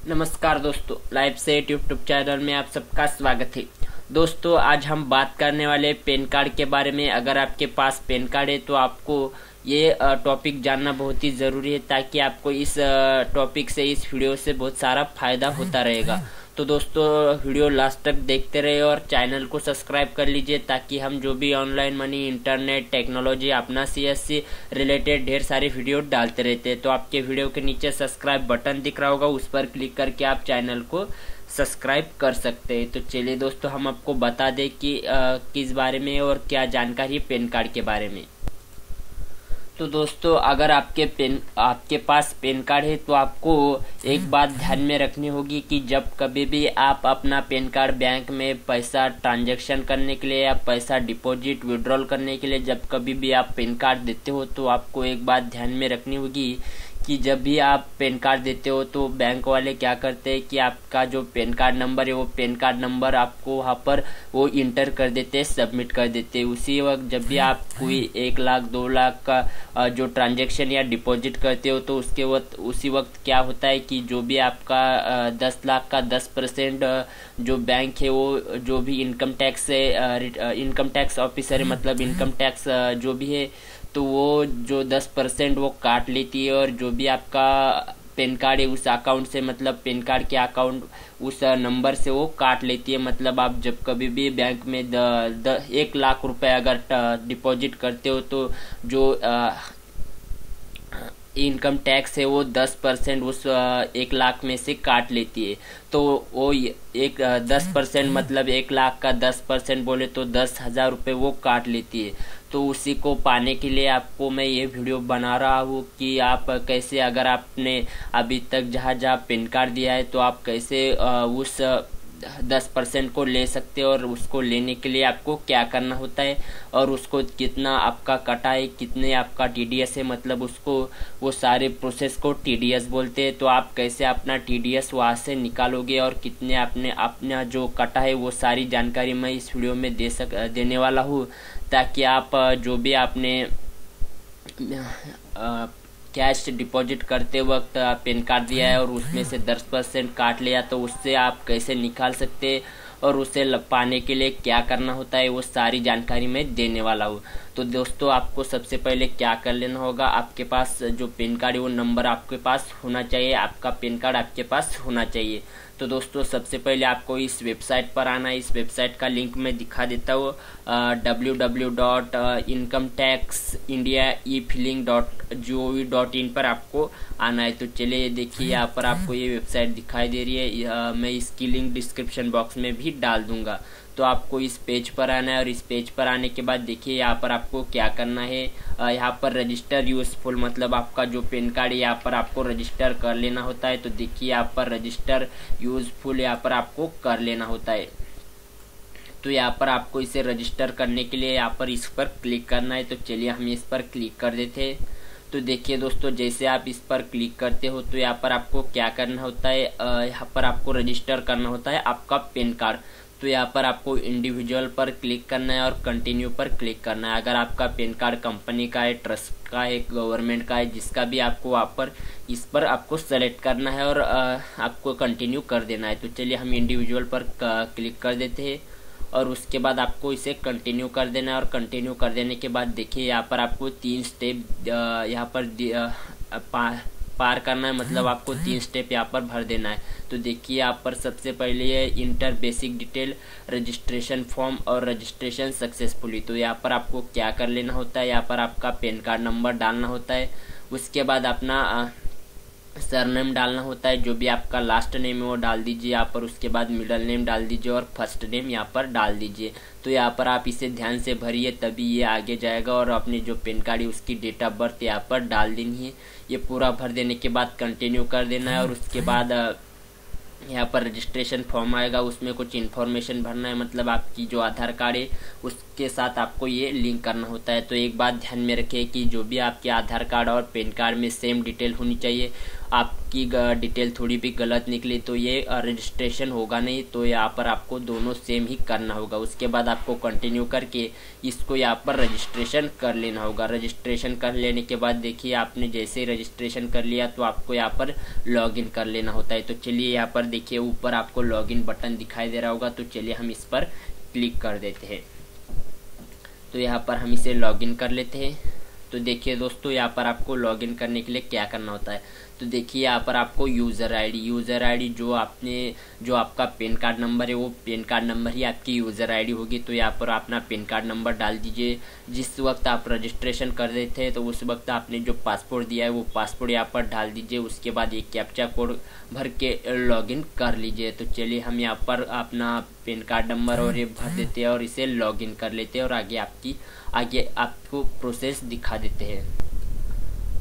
नमस्कार दोस्तों, लाइव से यूट्यूब चैनल में आप सबका स्वागत है। दोस्तों, आज हम बात करने वाले पैन कार्ड के बारे में। अगर आपके पास पैन कार्ड है तो आपको ये टॉपिक जानना बहुत ही ज़रूरी है, ताकि आपको इस टॉपिक से, इस वीडियो से बहुत सारा फायदा होता रहेगा। तो दोस्तों, वीडियो लास्ट तक देखते रहिए और चैनल को सब्सक्राइब कर लीजिए, ताकि हम जो भी ऑनलाइन मनी, इंटरनेट, टेक्नोलॉजी, अपना सीएससी रिलेटेड ढेर सारी वीडियो डालते रहते हैं। तो आपके वीडियो के नीचे सब्सक्राइब बटन दिख रहा होगा, उस पर क्लिक करके आप चैनल को सब्सक्राइब कर सकते हैं। तो चलिए दोस्तों, हम आपको बता दें कि किस बारे में और क्या जानकारी है पैन कार्ड के बारे में। तो दोस्तों, अगर आपके पास पैन कार्ड है तो आपको एक बात ध्यान में रखनी होगी कि जब कभी भी आप अपना पैन कार्ड बैंक में पैसा ट्रांजैक्शन करने के लिए या पैसा डिपॉजिट विड्रॉल करने के लिए जब कभी भी आप पैन कार्ड देते हो, तो आपको एक बात ध्यान में रखनी होगी कि जब भी आप पैन कार्ड देते हो तो बैंक वाले क्या करते हैं कि आपका जो पैन कार्ड नंबर है, वो पैन कार्ड नंबर आपको वहाँ पर वो इंटर कर देते हैं, सबमिट कर देते हैं। उसी वक्त जब भी आप कोई 1 लाख 2 लाख का जो ट्रांजैक्शन या डिपॉजिट करते हो, तो उसी वक्त क्या होता है कि जो भी आपका 10 लाख का 10% जो बैंक है, वो जो भी इनकम टैक्स है, इनकम टैक्स ऑफिसर है, मतलब इनकम टैक्स जो भी है, तो वो जो 10% वो काट लेती है। और जो भी आपका पैन कार्ड है उस अकाउंट से, मतलब पैन कार्ड के अकाउंट उस नंबर से वो काट लेती है। मतलब आप जब कभी भी बैंक में 1 लाख रुपए अगर डिपॉजिट करते हो, तो जो इनकम टैक्स है वो 10% उस 1 लाख में से काट लेती है। तो वो 10% मतलब 1 लाख का 10% बोले तो 10,000 रुपये वो काट लेती है। तो उसी को पाने के लिए आपको मैं ये वीडियो बना रहा हूँ कि आप कैसे, अगर आपने अभी तक जहाँ जहाँ पैन कार्ड दिया है, तो आप कैसे उस 10% को ले सकते हैं, और उसको लेने के लिए आपको क्या करना होता है, और उसको कितना आपका कटा है, कितने आपका टीडीएस है, मतलब उसको वो सारे प्रोसेस को टीडीएस बोलते हैं। तो आप कैसे अपना टीडीएस वहाँ से निकालोगे और कितने आपने अपना जो कटा है, वो सारी जानकारी मैं इस वीडियो में देने वाला हूँ, ताकि आप जो भी आपने कैश डिपॉजिट करते वक्त पैन कार्ड दिया है और उसमें से 10% काट लिया, तो उससे आप कैसे निकाल सकते हैं और उसे पाने के लिए क्या करना होता है, वो सारी जानकारी मैं देने वाला हूँ। तो दोस्तों, आपको सबसे पहले क्या कर लेना होगा, आपके पास जो पैन कार्ड है वो नंबर आपके पास होना चाहिए, आपका पैन कार्ड आपके पास होना चाहिए। तो दोस्तों, सबसे पहले आपको इस वेबसाइट पर आना है। इस वेबसाइट का लिंक मैं दिखा देता हूँ, www.incometaxindiaefiling.gov.in पर आपको आना है। तो चलिए देखिए, यहाँ पर आपको ये वेबसाइट दिखाई दे रही है, मैं इसकी लिंक डिस्क्रिप्शन बॉक्स में भी डाल दूंगा। तो आपको इस पेज पर आना है, और इस पेज पर आने के बाद देखिए यहाँ पर आपको क्या करना है। यहाँ पर रजिस्टर यूजफुल, मतलब आपका जो पैन कार्ड है यहाँ पर आपको रजिस्टर कर लेना होता है। तो देखिए यहाँ पर रजिस्टर यूजफुल यहाँ पर आपको कर लेना होता है। तो यहाँ पर आपको इसे रजिस्टर करने के लिए यहाँ पर इस पर क्लिक करना है। तो चलिए हम इस पर क्लिक कर देते हैं। तो देखिए दोस्तों, जैसे आप इस पर क्लिक करते हो तो यहाँ पर आपको क्या करना होता है, यहाँ पर आपको रजिस्टर करना होता है आपका पैन कार्ड। तो यहाँ पर आपको इंडिविजुअल पर क्लिक करना है और कंटिन्यू पर क्लिक करना है। अगर आपका पैन कार्ड कंपनी का है, ट्रस्ट का है, गवर्नमेंट का है, जिसका भी आपको वहाँ पर इस पर आपको सेलेक्ट करना है और आपको कंटिन्यू कर देना है। तो चलिए हम इंडिविजुअल पर क्लिक कर देते हैं, और उसके बाद आपको इसे कंटिन्यू कर देना है। और कंटिन्यू कर देने के बाद देखिए यहाँ पर आपको 3 स्टेप यहाँ पर पार करना है, मतलब आपको 3 स्टेप यहाँ पर भर देना है। तो देखिए यहाँ पर सबसे पहले ये inter basic detail, registration form और रजिस्ट्रेशन सक्सेसफुली। तो यहाँ पर आपको क्या कर लेना होता है, यहाँ पर आपका पैन कार्ड नंबर डालना होता है। उसके बाद अपना सरनेम डालना होता है, जो भी आपका लास्ट नेम है वो डाल दीजिए यहाँ पर। उसके बाद मिडल नेम डाल दीजिए और फर्स्ट नेम यहाँ पर डाल दीजिए। तो यहाँ पर आप इसे ध्यान से भरिए, तभी ये आगे जाएगा। और अपनी जो पैन कार्ड है उसकी डेट ऑफ बर्थ यहाँ पर डाल देनी है। ये पूरा भर देने के बाद कंटिन्यू कर देना है। और उसके बाद यहाँ पर रजिस्ट्रेशन फॉर्म आएगा, उसमें कुछ इन्फॉर्मेशन भरना है, मतलब आपकी जो आधार कार्ड है उसके साथ आपको ये लिंक करना होता है। तो एक बात ध्यान में रखिए कि जो भी आपके आधार कार्ड और पैन कार्ड में सेम डिटेल होनी चाहिए। आपकी डिटेल थोड़ी भी गलत निकली तो ये रजिस्ट्रेशन होगा नहीं। तो यहाँ पर आपको दोनों सेम ही करना होगा। उसके बाद आपको कंटिन्यू करके इसको यहाँ पर रजिस्ट्रेशन कर लेना होगा। रजिस्ट्रेशन कर लेने के बाद देखिए आपने जैसे ही रजिस्ट्रेशन कर लिया तो आपको यहाँ पर लॉगिन कर लेना होता है। तो चलिए यहाँ पर देखिए ऊपर आपको लॉगिन बटन दिखाई दे रहा होगा, तो चलिए हम इस पर क्लिक कर देते हैं। तो यहाँ पर हम इसे लॉगिन कर लेते हैं। तो देखिए दोस्तों यहाँ पर आपको लॉगिन करने के लिए क्या करना होता है। तो देखिए यहाँ पर आपको यूज़र आईडी जो आपका पैन कार्ड नंबर है वो पैन कार्ड नंबर ही आपकी यूज़र आईडी होगी। तो यहाँ पर अपना पैन कार्ड नंबर डाल दीजिए। जिस वक्त आप रजिस्ट्रेशन कर रहे थे तो उस वक्त आपने जो पासपोर्ट दिया है वो पासपोर्ट यहाँ पर डाल दीजिए। उसके बाद ये कैप्चा कोड भर के लॉगिन कर लीजिए। तो चलिए हम यहाँ पर अपना पैन कार्ड नंबर और ये भर देते हैं और इसे लॉगिन कर लेते हैं और आगे आपको प्रोसेस दिखा देते हैं।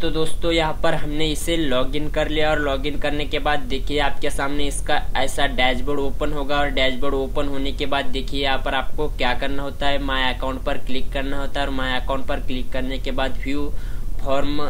तो दोस्तों यहाँ पर हमने इसे लॉगिन कर लिया और लॉगिन करने के बाद देखिए आपके सामने इसका ऐसा डैशबोर्ड ओपन होगा। और डैशबोर्ड ओपन होने के बाद देखिए यहाँ पर आपको क्या करना होता है, माय अकाउंट पर क्लिक करना होता है। और माय अकाउंट पर क्लिक करने के बाद view form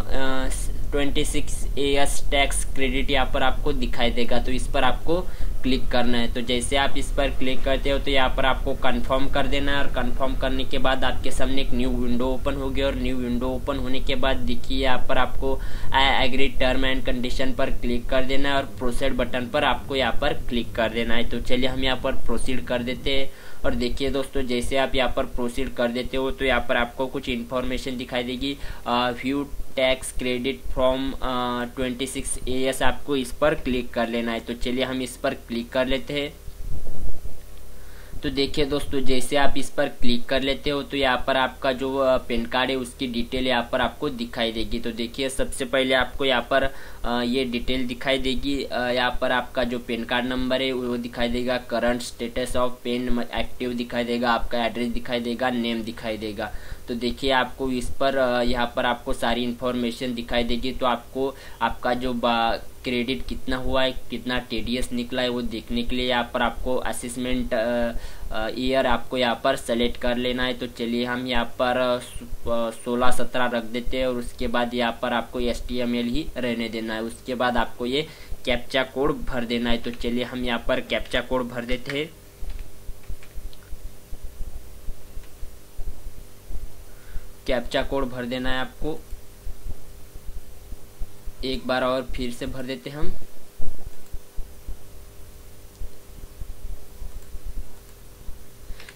26AS tax credit यहाँ पर आपको दिखाई देगा। तो इस पर आपको क्लिक करना है। तो जैसे आप इस पर क्लिक करते हो तो यहाँ पर आपको कंफर्म कर देना है। और कंफर्म करने के बाद आपके सामने एक न्यू विंडो ओपन होगी। और न्यू विंडो ओपन होने के बाद देखिए यहाँ पर आपको I agree term and condition पर क्लिक कर देना है और प्रोसीड बटन पर आपको यहाँ पर क्लिक कर देना है। तो चलिए हम यहाँ पर प्रोसीड कर देते हैं। और देखिए दोस्तों जैसे आप यहाँ पर प्रोसीड कर देते हो तो यहाँ पर आपको कुछ इन्फॉर्मेशन दिखाई देगी। View tax credit from 26AS आपको इस पर क्लिक कर लेना है। तो चलिए हम इस पर क्लिक कर लेते हैं। तो देखिए दोस्तों जैसे आप इस पर क्लिक कर लेते हो तो यहाँ पर आपका जो पैन कार्ड है उसकी डिटेल यहाँ पर आपको दिखाई देगी। तो देखिए सबसे पहले आपको यहाँ पर ये डिटेल दिखाई देगी। यहाँ पर आपका जो पैन कार्ड नंबर है वो दिखाई देगा, current status of PAN active दिखाई देगा, आपका एड्रेस दिखाई देगा, नेम दिखाई देगा। तो देखिए आपको इस पर यहाँ पर आपको सारी इन्फॉर्मेशन दिखाई देगी। तो आपको आपका जो क्रेडिट कितना हुआ है, कितना TDS निकला है वो देखने के लिए यहाँ पर आपको असेसमेंट ईयर आपको यहाँ पर सेलेक्ट कर लेना है। तो चलिए हम यहाँ पर 16-17 रख देते हैं और उसके बाद यहाँ पर आपको HTML ही रहने देना है। उसके बाद आपको ये कैप्चा कोड भर देना है। तो चलिए हम यहाँ पर कैप्चा कोड भर देते हैं। कैप्चा कोड भर देना है आपको, एक बार और फिर से भर देते हम।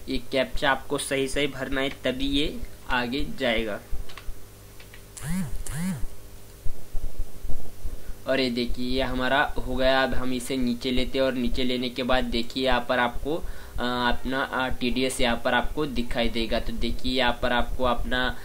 ये कैप्चा आपको सही भरना है तभी ये आगे जाएगा। और ये देखिए ये हमारा हो गया। अब हम इसे नीचे लेते हैं और नीचे लेने के बाद देखिए यहाँ पर आपको अपना TDS यहाँ पर आपको दिखाई देगा। तो देखिए यहाँ पर आपको अपना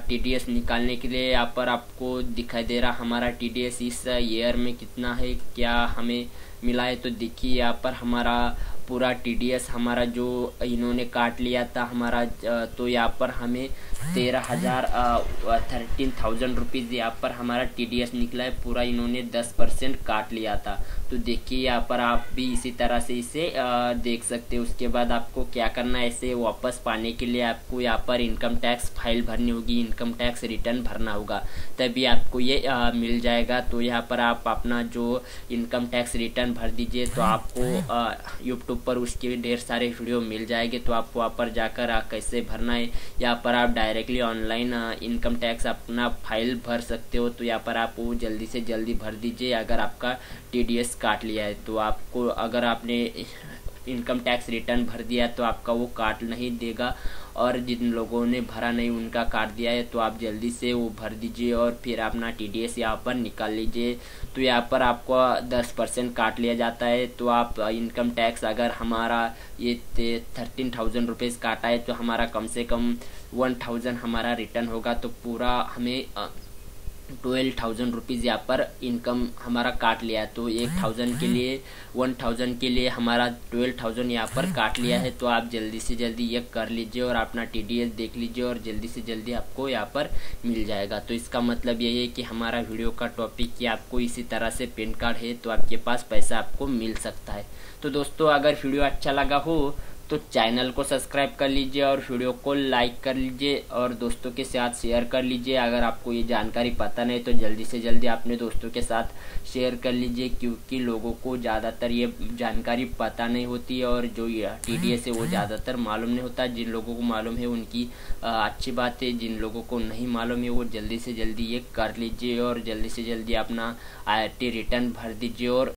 TDS निकालने के लिए यहाँ पर आपको दिखाई दे रहा हमारा TDS इस ईयर में कितना है, क्या हमें मिला है। तो देखिए यहाँ पर हमारा पूरा TDS हमारा जो इन्होंने काट लिया था हमारा, तो यहाँ पर हमें 13,000 रुपीज़ यहाँ पर हमारा TDS निकला है। पूरा इन्होंने 10% काट लिया था। तो देखिए यहाँ पर आप भी इसी तरह से इसे देख सकते हो। उसके बाद आपको क्या करना है, इसे वापस पाने के लिए आपको यहाँ पर इनकम टैक्स फाइल भरनी होगी, इनकम टैक्स रिटर्न भरना होगा, तभी आपको ये मिल जाएगा। तो यहाँ पर आप अपना जो इनकम टैक्स रिटर्न भर दीजिए। तो आपको यूट्यूब पर उसके ढेर सारे वीडियो मिल जाएंगे। तो आप वहाँ पर जाकर कैसे भरना है, यहाँ पर आप डायरेक्टली ऑनलाइन इनकम टैक्स अपना फाइल भर सकते हो। तो यहाँ पर आप वो जल्दी से जल्दी भर दीजिए। अगर आपका TDS काट लिया है तो आपको, अगर आपने इनकम टैक्स रिटर्न भर दिया तो आपका वो काट नहीं देगा। और जिन लोगों ने भरा नहीं उनका काट दिया है तो आप जल्दी से वो भर दीजिए और फिर अपना TDS यहाँ पर निकाल लीजिए। तो यहाँ पर आपको 10% काट लिया जाता है। तो आप इनकम टैक्स अगर हमारा ये 13,000 रुपीज़ काटा है तो हमारा कम से कम 1,000 हमारा रिटर्न होगा। तो पूरा हमें 12,000 रुपीज़ यहाँ पर इनकम हमारा काट लिया है। तो 1,000 के लिए 1,000 के लिए हमारा 12,000 यहाँ पर काट लिया है। तो आप जल्दी से जल्दी ये कर लीजिए और अपना TDS देख लीजिए और जल्दी से जल्दी आपको यहाँ पर मिल जाएगा। तो इसका मतलब यही है कि हमारा वीडियो का टॉपिक कि आपको इसी तरह से पैन कार्ड है तो आपके पास पैसा आपको मिल सकता है। तो दोस्तों अगर वीडियो अच्छा लगा हो तो चैनल को सब्सक्राइब कर लीजिए और वीडियो को लाइक कर लीजिए और दोस्तों के साथ शेयर कर लीजिए। अगर आपको ये जानकारी पता नहीं तो जल्दी से जल्दी अपने दोस्तों के साथ शेयर कर लीजिए, क्योंकि लोगों को ज़्यादातर ये जानकारी पता नहीं होती है और जो ये TDS है वो ज़्यादातर मालूम नहीं होता। जिन लोगों को मालूम है उनकी अच्छी बात है, जिन लोगों को नहीं मालूम है वो जल्दी से जल्दी ये कर लीजिए और जल्दी से जल्दी अपना IRT रिटर्न भर दीजिए और